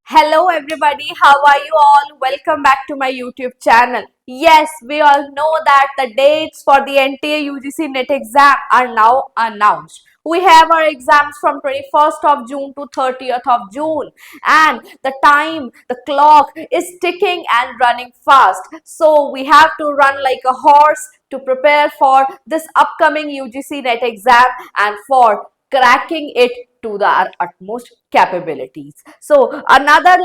Hello everybody, how are you all? Welcome back to my YouTube channel. Yes, we all know that the dates for the NTA UGC NET exam are now announced. We have our exams from 21st of June to 30th of June, and the time, the clock is ticking and running fast. So we have to run like a horse to prepare for this upcoming UGC NET exam and for cracking it to our utmost capabilities. So another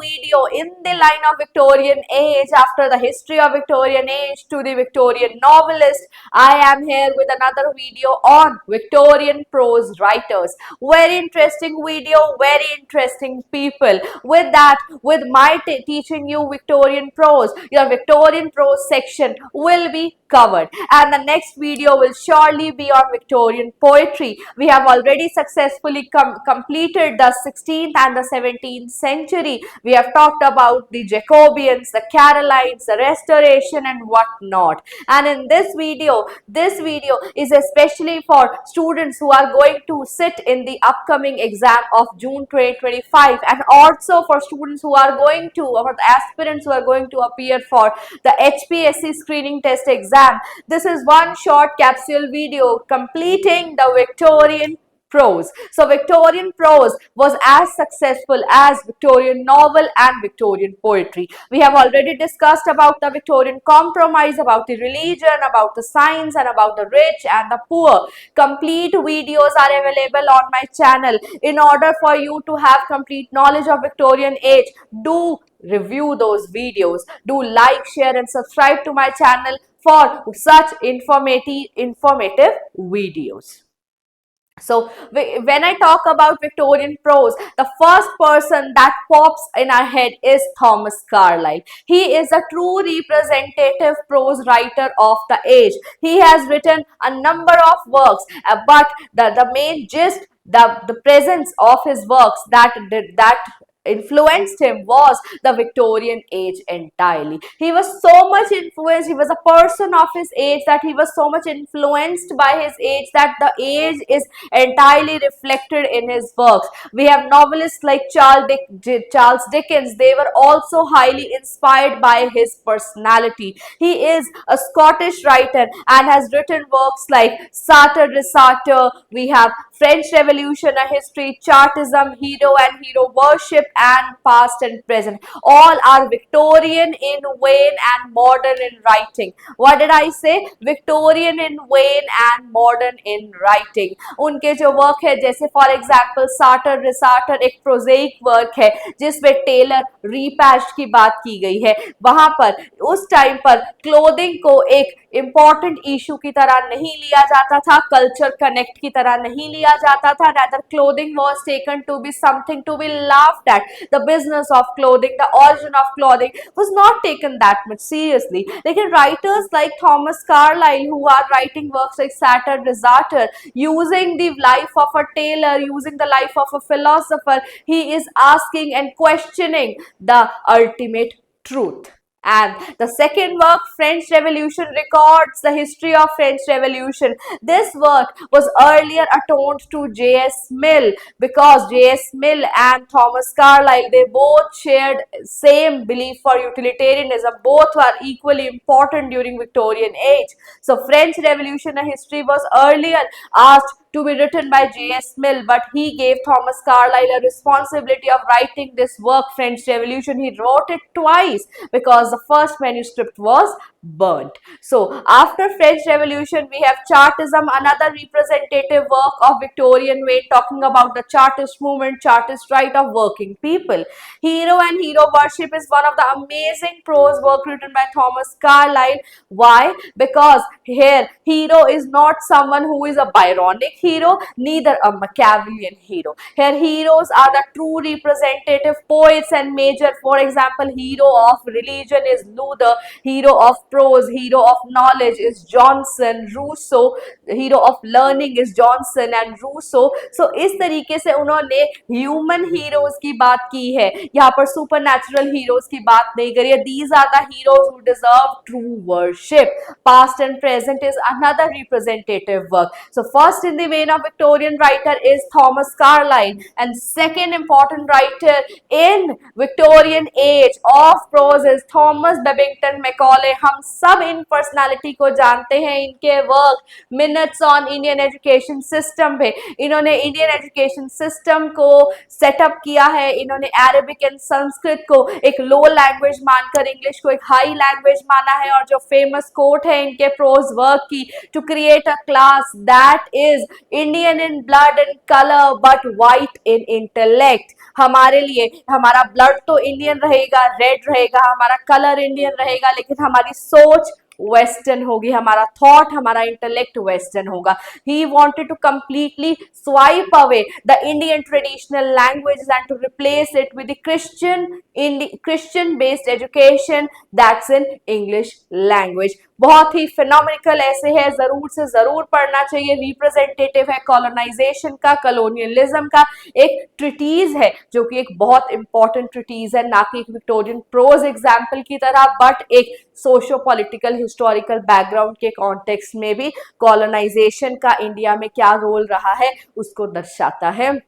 video in the line of Victorian age, after the history of Victorian age to the Victorian novelist, I am here with another video on Victorian prose writers. Very interesting video, very interesting people. With that, with my teaching you Victorian prose, your Victorian prose section will be covered, and the next video will surely be on Victorian poetry. We have already successfully completed the 16th and the 17th century. We have talked about the Jacobeans, the Carolines, the Restoration and whatnot. And in this video is especially for students who are going to sit in the upcoming exam of June 2025, and also for students who are going to, or the aspirants who are going to appear for the HPSC screening test exam. This is one short capsule video completing the Victorian prose. So Victorian prose was as successful as Victorian novel and Victorian poetry. We have already discussed about the Victorian compromise, about the religion, about the science, and about the rich and the poor. Complete videos are available on my channel. In order for you to have complete knowledge of Victorian age, do review those videos. Do like, share and subscribe to my channel for such informative videos. So when I talk about Victorian prose, the first person that pops in our head is Thomas Carlyle. He is a true representative prose writer of the age. He has written a number of works, but the main gist, the presence of his works that influenced him was the Victorian age entirely. He was so much influenced, he was a person of his age, that he was so much influenced by his age that the age is entirely reflected in his works. We have novelists like Charles Dickens. They were also highly inspired by his personality. He is a Scottish writer and has written works like Sartor Resartus. We have French Revolution, a history, Chartism, Hero and Hero Worship, and Past and Present. All are Victorian in vein and modern in writing. What did I say? Victorian in vein and modern in writing. उनके जो work है, जैसे for example shorter रिसार्टर एक प्रोजेइक work है जिसमें Taylor रीपैच की बात की गई है. वहां पर उस टाइम पर क्लोथिंग को एक इम्पॉर्टेंट इशू की तरह नहीं लिया जाता था, कल्चर कनेक्ट की तरह नहीं लिया जाता था. rather clothing was taken to be something to be laughed at. The business of clothing, the origin of clothing was not taken that much seriously. लेकिन writers like Thomas Carlyle, who are writing works like Sartor Resartus, using the life of a tailor, using the life of a philosopher, he is asking and questioning the ultimate truth. And the second work, French Revolution, records the history of French Revolution. This work was earlier atoned to J.S. Mill, because J.S. Mill and Thomas Carlyle, they both shared same belief for utilitarianism. Both were equally important during Victorian age. So French Revolution, a history, was earlier asked to be written by J.S. Mill, but he gave Thomas Carlyle a responsibility of writing this work, French Revolution. He wrote it twice because the first manuscript was burnt. So after French Revolution, we have Chartism, another representative work of Victorian way, talking about the Chartist movement, Chartist right of working people. Hero and Hero Worship is one of the amazing prose work written by Thomas Carlyle. Why? Because here hero is not someone who is a Byronic hero, neither a Machiavellian hero. Here heroes are the true representative poets and major. For example, hero of religion is Luther, hero of prose, hero of knowledge is Johnson, Rousseau, hero of learning is Johnson and Rousseau. So इस तरीके से उन्होंने human heroes की बात की है, यहाँ पर सुपर नेचुरल हीरोज की बात नहीं करी है. These are the heroes who deserve true worship. Past and present is another representative work. So first in the vein of Victorian writer is Thomas Carlyle, and second important writer in Victorian age of prose is Thomas Babington Macaulay. हम सब इन personality को जानते हैं, इनके work minutes on Indian education system पे इन्होंने Indian education system को setup किया है। इन्होंने अरेबिक एंड संस्कृत को एक लो लैंग्वेज मानकर इंग्लिश को एक हाई लैंग्वेज माना है। और जो फेमस कोट है इनके प्रोज वर्क की, to create a class that is Indian in blood and colour but white in intellect. हमारे लिए हमारा ब्लड तो इंडियन रहेगा, रेड रहेगा, हमारा कलर इंडियन रहेगा, लेकिन हमारी सोच वेस्टर्न होगी, हमारा थॉट, हमारा इंटेलेक्ट वेस्टर्न होगा। He wanted to completely swipe away the Indian traditional languages and to replace it with the Christian based education that's in English language. बहुत ही फिनोमिकल ऐसे है, जरूर से जरूर पढ़ना चाहिए। रिप्रेजेंटेटिव है कॉलोनाइजेशन का, कॉलोनियलिज्म का एक ट्रिटीज है, जो कि एक बहुत इंपॉर्टेंट ट्रिटीज है, ना कि एक विक्टोरियन प्रोज एग्जाम्पल की तरह, बट एक सोशो पॉलिटिकल हिस्टोरिकल बैकग्राउंड के कॉन्टेक्स्ट में भी कॉलोनाइजेशन का इंडिया में क्या रोल रहा है उसको दर्शाता है।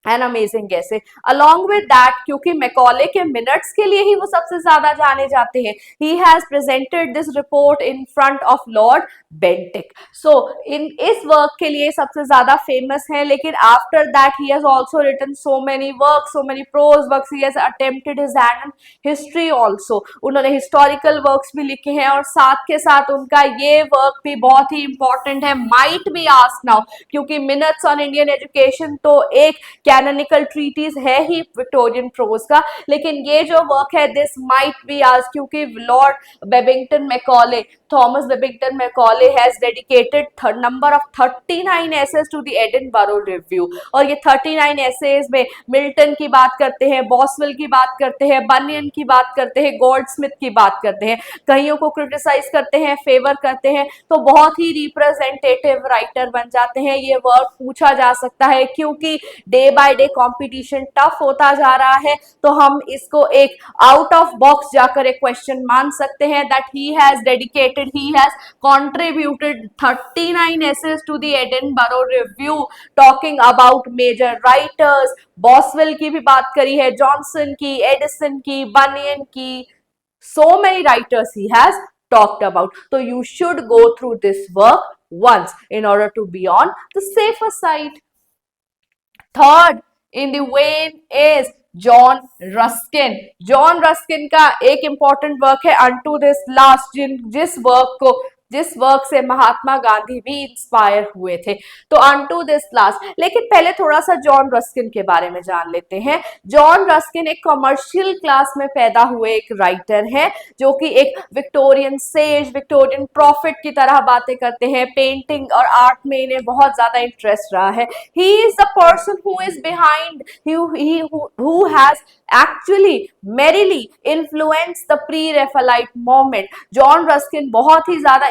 An amazing essay along with that, क्योंकि मैकॉले के मिनट्स के लिए ही वो सबसे ज्यादा जाने जाते हैं, he has presented this report in front of Lord Bentinck. So in इस वर्क के लिए सबसे ज्यादा फेमस है, लेकिन after that he has also written so many work, so many prose works, he has attempted his hand in history also. उन्होंने historical works भी लिखे हैं और साथ के साथ उनका ये वर्क भी बहुत ही इंपॉर्टेंट है, माइट बी आस्क्ड नाउ, क्योंकि मिनट्स ऑन इंडियन एजुकेशन तो एक कैनोनिकल ट्रीटीज है ही विक्टोरियन प्रोज का, लेकिन ये जो वर्क है दिस माइट बी आज, क्योंकि lord Babington Macaulay, Thomas Babington Macaulay has dedicated number of 39 essays to the Edinburgh review. और ये 39 एसेज में मिल्टन की बात करते हैं, बॉसवेल की बात करते हैं, बनियन की बात करते हैं, गोल्डस्मिथ की बात करते हैं, कईयों को क्रिटिसाइज करते हैं, फेवर करते हैं, तो बहुत ही रिप्रेजेंटेटिव राइटर बन जाते हैं। ये वर्क पूछा जा सकता है, क्योंकि day by day competition tough होता जा रहा है, तो हम इसको एक आउट ऑफ बॉक्स जाकर एक क्वेश्चन मान सकते हैं that he has dedicated, he has contributed 39 essays to the Edinburgh Review talking about major writers। Boswell की भी बात करी है, जॉनसन की, एडिसन की, बनियन की, so many writers he has talked about। So you should go through this work once in order to be on the safer side। Third in the when is John Ruskin. John Ruskin का एक important work है unto this last, जिस work से महात्मा गांधी भी inspire हुए थे, तो unto this last. लेकिन पहले थोड़ा सा जॉन रस्किन के बारे में जान लेते हैं। जॉन रस्किन एक कमर्शियल क्लास में पैदा हुए एक राइटर हैं, जो कि एक विक्टोरियन सेज, विक्टोरियन प्रॉफिट की तरह बातें करते हैं। पेंटिंग और आर्ट में इन्हें बहुत ज्यादा इंटरेस्ट रहा है। He is the person who is behind, who has actually merrily influenced the pre-Raphaelite movement। John Ruskin बहुत ही ज्यादा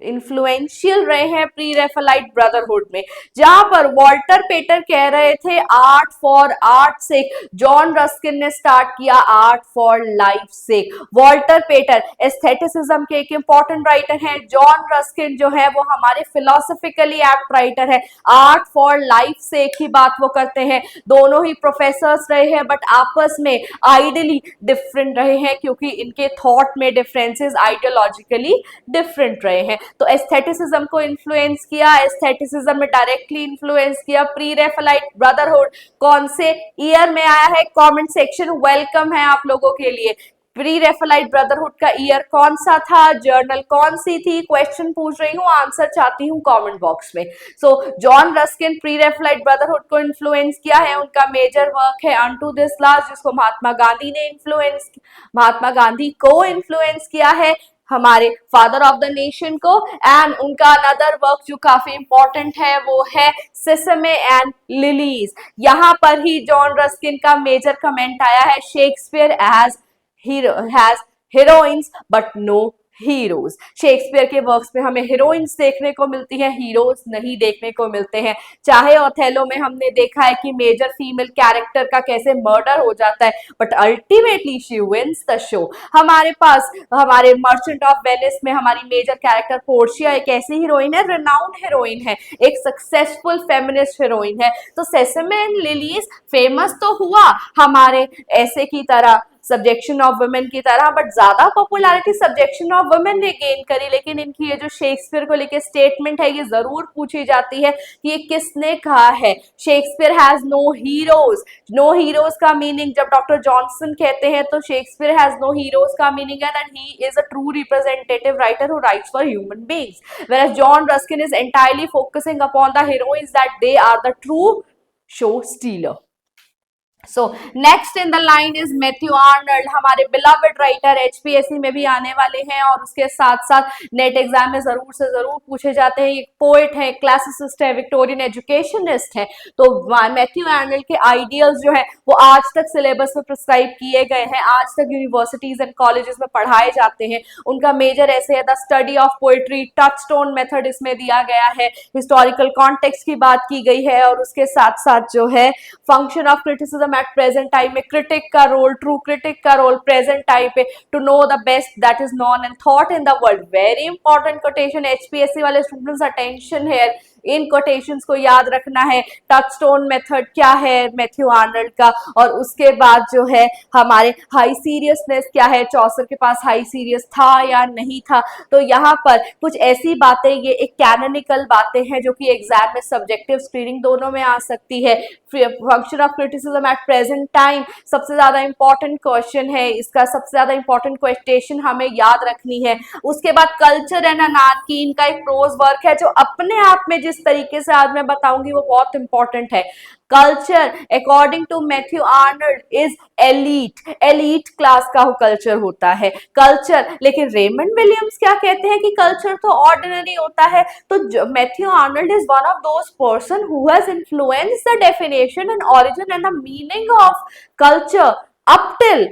इन्फ्लुएंशियल रहे हैं प्री रेफेलाइट ब्रदरहुड में, जहां पर वॉल्टर पेटर कह रहे थे art for art sake, John Ruskin ने स्टार्ट किया art for life sake. Walter Pater aestheticism के एक इंपॉर्टेंट राइटर हैं, जॉन रस्किन जो है वो हमारे फिलोसफिकली एप्ट राइटर है, आर्ट फॉर लाइफ सेक की बात वो करते हैं। दोनों ही प्रोफेसर्स रहे हैं, बट आपस में आइडियली डिफरेंट रहे हैं, क्योंकि इनके थॉट में डिफरेंसेस आइडियोलॉजिकली डिफरेंट रहे हैं। तो एस्थेटिसिज्म को इन्फ्लुएंस किया, एस्थेटिसिज्म में डायरेक्टली इन्फ्लुएंस किया प्री रेफेलाइट ब्रदरहुड। कौन से ईयर में आया है, कमेंट सेक्शन वेलकम है आप लोगों के लिए। प्री रेफेलाइट ब्रदरहुड का ईयर कौन सा था, जर्नल कौन सी थी, क्वेश्चन पूछ रही हूँ, आंसर चाहती हूँ कमेंट बॉक्स में। सो John Ruskin pre Raphaelite brotherhood को इन्फ्लुएंस किया है, उनका मेजर वर्क है अनटू दिस लास्ट, जिसको महात्मा गांधी को इन्फ्लुएंस किया है, हमारे फादर ऑफ द नेशन को। एंड उनका अनदर वर्क जो काफी इंपॉर्टेंट है वो है सेसमे एंड लिलीज। यहाँ पर ही जॉन रस्किन का मेजर कमेंट आया है, Shakespeare has heroines but no heroes. Shakespeare के वर्क्स में हमें हीरोइंस देखने को मिलती हैं, हीरोज नहीं देखने को मिलते हैं। चाहे ओथेलो में हमने देखा है कि मेजर फीमेल कैरेक्टर का कैसे मर्डर हो जाता है, but ultimately she wins the show. हमारे पास हमारे मर्चेंट ऑफ वेनिस में हमारी मेजर कैरेक्टर पोर्शिया एक ऐसी हीरोइन है, रिनाउंड हीरोइन है, एक सक्सेसफुल फेमिनिस्ट हीरोइन है। तो सेसमे एंड लिलीज फेमस तो हुआ हमारे ऐसे की तरह, सब्जेक्शन ऑफ वुमेन की तरह, बट ज्यादा पॉपुलैरिटी सब्जेक्शन ऑफ वुमेन ने गेन करी। लेकिन इनकी ये जो शेक्सपियर को लेके स्टेटमेंट है, ये जरूर पूछी जाती है कि ये किसने कहा है। Shakespeare has no heroes. No heroes का मीनिंग जब डॉक्टर जॉनसन कहते हैं तो शेक्सपियर हैज नो हीरोज का मीनिंग है that he is a true representative writer who writes for human beings, whereas John Ruskin is entirely focusing upon the heroines that they are the true show stealer. So next in the line is Matthew Arnold, हमारे beloved writer, HPSC में भी आने वाले हैं और उसके साथ साथ नेट एग्जाम में जरूर से जरूर पूछे जाते हैं। एक पोएट है, क्लासिसिस्ट है, विक्टोरियन एजुकेशनिस्ट है। तो मैथ्यू आर्नल्ड के आइडियल्स जो है वो आज तक सिलेबस में प्रिस्क्राइब किए गए हैं, आज तक यूनिवर्सिटीज एंड कॉलेजेस में पढ़ाए जाते हैं। उनका मेजर ऐसे है the study of poetry, touchstone method इसमें दिया गया है, हिस्टोरिकल कॉन्टेक्स्ट की बात की गई है और उसके साथ साथ जो है function of criticism at present time में, क्रिटिक का रोल, ट्रू क्रिटिक का रोल प्रेजेंट टाइम पे, to know the best that is known and thought in the world. Very important quotation, HPSC वाले स्टूडेंट्स अटेंशन है, इन quotations को याद रखना है। टचस्टोन मेथड क्या है मैथ्यू आर्नल्ड का, और उसके बाद जो है हमारे हाई सीरियसनेस क्या है, चौसर के पास हाई सीरियस था या नहीं था। तो यहाँ पर कुछ ऐसी बातें, ये एक कैनोनिकल बातें हैं जो कि एग्जाम में सब्जेक्टिव स्क्रीनिंग दोनों में आ सकती है। Function of criticism at present time सबसे ज्यादा इंपॉर्टेंट क्वेश्चन है, इसका सबसे ज्यादा इंपॉर्टेंट क्वेश्चन हमें याद रखनी है। उसके बाद कल्चर एंड अनार्की, इनका एक प्रोज वर्क है जो अपने आप में जिस तरीके से आज मैं बताऊंगी वो बहुत इंपॉर्टेंट है। Culture according to Matthew Arnold is elite, elite class का कल्चर होता है कल्चर। लेकिन रेमंड विलियम्स क्या कहते हैं कि कल्चर तो ऑर्डिनरी होता है। तो Matthew Arnold is one of those person who has influenced the definition and origin and the meaning of culture up till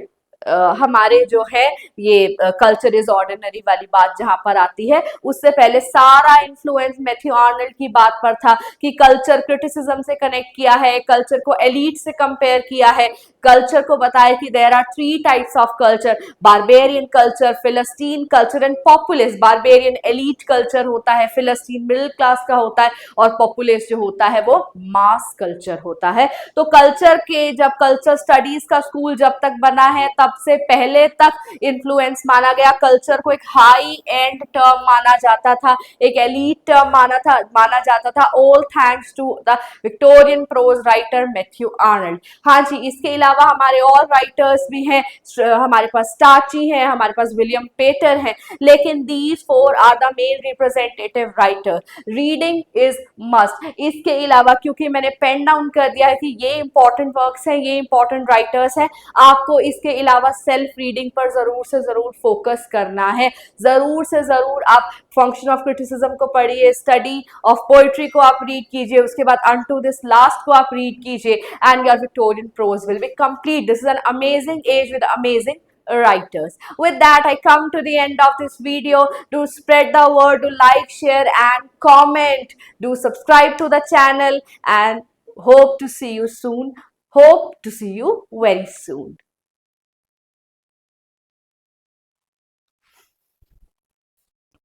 हमारे जो है ये कल्चर इज ऑर्डिनरी वाली बात जहां पर आती है, उससे पहले सारा इन्फ्लुएंस मैथ्यू आर्नल्ड की बात पर था कि कल्चर क्रिटिसिज्म से कनेक्ट किया है, कल्चर को एलीट से कंपेयर किया है, कल्चर को बताया कि there are 3 types of culture, barbarian culture, philistine culture and populist. Barbarian elite culture होता है, फिलिस्टीन मिडिल क्लास का होता है, और पॉपुलिस्ट जो होता है वो मास कल्चर होता है। तो कल्चर के, जब कल्चर स्टडीज का स्कूल जब तक बना है तब से पहले तक इन्फ्लुएंस माना गया। कल्चर को एक हाई एंड टर्म माना जाता था, एक एलीट टर्म माना जाता था, all thanks to the Victorian prose writer Matthew Arnold. हाँ जी, इसके अलावा हमारे और राइटर्स भी हैं, हमारे पास स्टाची हैं, हमारे पास विलियम पेटर हैं, लेकिन these 4 are the main representative writer. Reading is must. इसके अलावा क्योंकि मैंने पेन डाउन कर दिया है कि ये इंपॉर्टेंट वर्क्स हैं, ये इंपॉर्टेंट राइटर्स हैं, आपको इसके अलावा सेल्फ रीडिंग पर जरूर से जरूर फोकस करना है। जरूर से जरूर आप फंक्शन ऑफ क्रिटिसिज्म को पढ़िए, स्टडी ऑफ पोएट्री को आप रीड कीजिए, उसके बाद अनटू दिस लास्ट को आप रीड कीजिए and your Victorian prose will be complete. This is an amazing age with amazing writers. With that, I come to the end of this video. Do spread the word, do like, share and comment. Do subscribe to the channel and hope to see you soon. Hope to see you very soon.